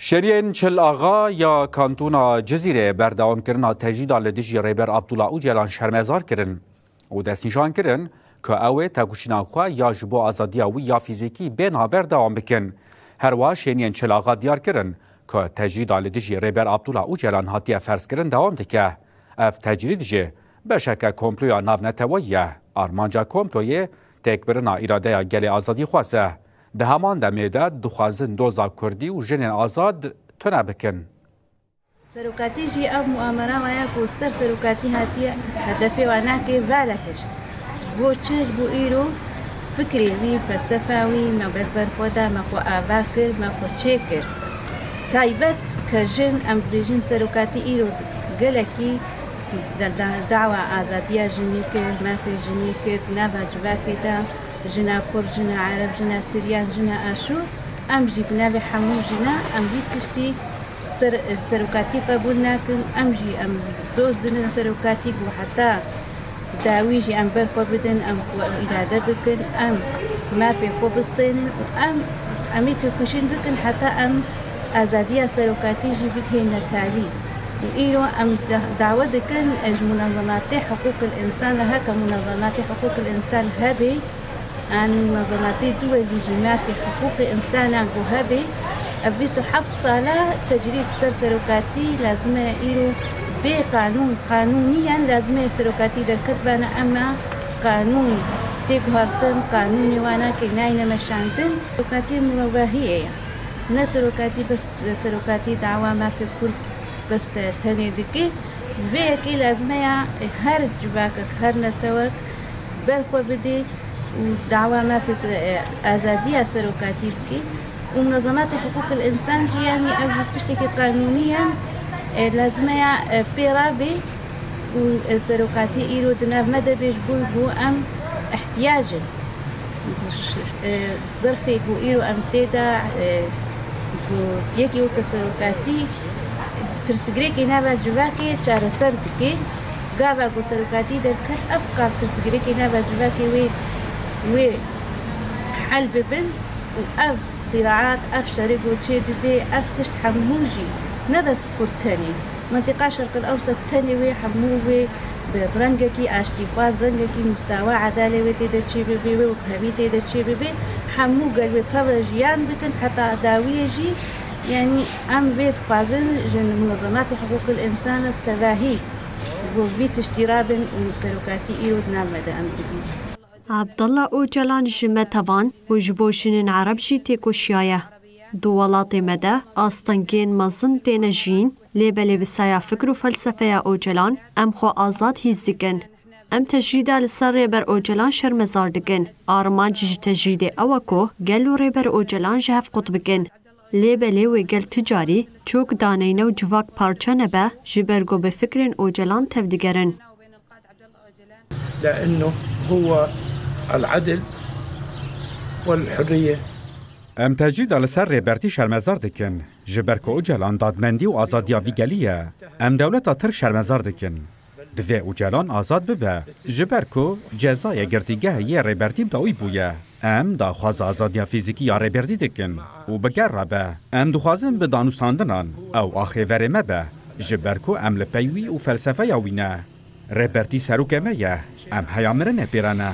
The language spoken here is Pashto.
شریعن چل آغا یا کانتونا جزیره برداوم کرنا تجدید لدیجی ریبر عبدالله اوجلان شرمزار کرن و دستنشان کرن که اوه تاکوشینا خوا یا جبو آزادی وی یا فیزیکی بین ها برداوم بکن. هر وا شریعن چل آغا دیار کرن که تجدید لدیجی ریبر عبدالله اوجلان هاتیه فرض کرن دوام دکه. اف تجدید جه بشک کمپلویا ناونتویه آرمانجا کمپلویه تکبرنا اراده گل آزادی خواسته. به همان دمیده دخوازن دوزا کردی و جنین آزاد تنه بکن. سروکاتی جی اب مؤامره و یکو سروکاتی هاتیه هدفی و ناکی بالا کشت. بو چش بو ایرو فکری وی فلسفه وی ما بربر خدا ما خو آوا کر ما خو چه کر. تایبت که جن ام بریجن سروکاتی ایرو گلکی دعوة آزادية جني كر ما في جني كر نبا جواكتا جنا كور جنا عرب جنا سريان جنا أشور أم جبنا بحمو جنا أم جي تشتي سروكاتي قبول ناكن أم جي أم سوز دنا سروكاتي وحتى داويجي أم برخو بدن أم إرادة بكن أم ما في خوبستين أم أمي تكوشين بكن حتى أم آزادية سروكاتي جي بكهن تالي وإيرو أم دعوة كان منظمات حقوق الإنسان لها كمنظمات حقوق الإنسان هبي عن منظمات دول جماعة في حقوق إنسان عنكو هبي أبيستو حفظ صلاة تجريد سروكاتي لازم إيرو بقانون قانونيا لازم سروكاتي در كتبانا أما قانون تيقهرتن قانوني وانا كناينا مشاندن سروكاتي مروباهية نسروكاتي بس سروكاتي دعوة ما في كل بس تاني دكي فيكي لازمية هر جباكك هر نتوك بركو بدي ودعوة ما في آزادية سروكاتي بكي ومنظمات حقوق الإنسان جي يعني تشتكي قانونيا لازمية بيرابي وسروكاتي إيرو دناب مدى بيجبوه بو أم احتياجا ظرفي بو إيرو أم تيدا يكي وكا سروكاتي پرسگریکی نبا جواکی چار سر دکی گاوا کو سروکاتی در کن افکار پرسگریکی نبا جواکی وی حل ببن و اف صراعات اف شرق و چه دبی اف تشت حموجي نبس كرتاني منطقة الشرق الأوسط تاني وي حموجي برنجكي اشتفاز برنجكي مساواة عدالة وتقدر شيء ببي وكهبي تقدر شيء ببي حموجي وبفرجيان بكن حتى داوية جي يعني أم بيت قازن جن منظمات حقوق الإنسان بتباهي وبيت اشترابن وسلوكاتي إيرود نامدا أم دبي عبدالله اوجلان جمع توان وجبوشن عرب جي تيكو شيايا دوالات مدى آستنگين مزن تينجين ليبالي بسايا فكر وفلسفة اوجلان أم خو آزاد هيزدگن أم تجريدا لسر ريبر اوجلان شرمزار دگن آرمان جي تجريد اوكو گلو ريبر اوجلان جهف قطبگن لیبلی و گل تجاری چوک دانینا و جواک پارچه نبه جبرگو به فکرین اوجلان تفدگرن. لأنه هو العدل والحرية. ام تجدید لسر ریبرتی شرمزار دکن. جبرگو اوجلان دادمندی و آزادی ویگلیه. ام دولت ترک شرمزار دکن. دوی اوجلان آزاد ببه. جبرگو جزای گرتیگه یه ریبرتی بداوی بویه. ام دا خواز آزادی فیزیکی یا ریبردی دکن و بگر رابه ام دخوازن به دانستاندنان او آخی ورمه به جبرکو ام لپیوی و فلسفه یاوینه ریبردی سروکمه یه ام هیامرنه پیرانه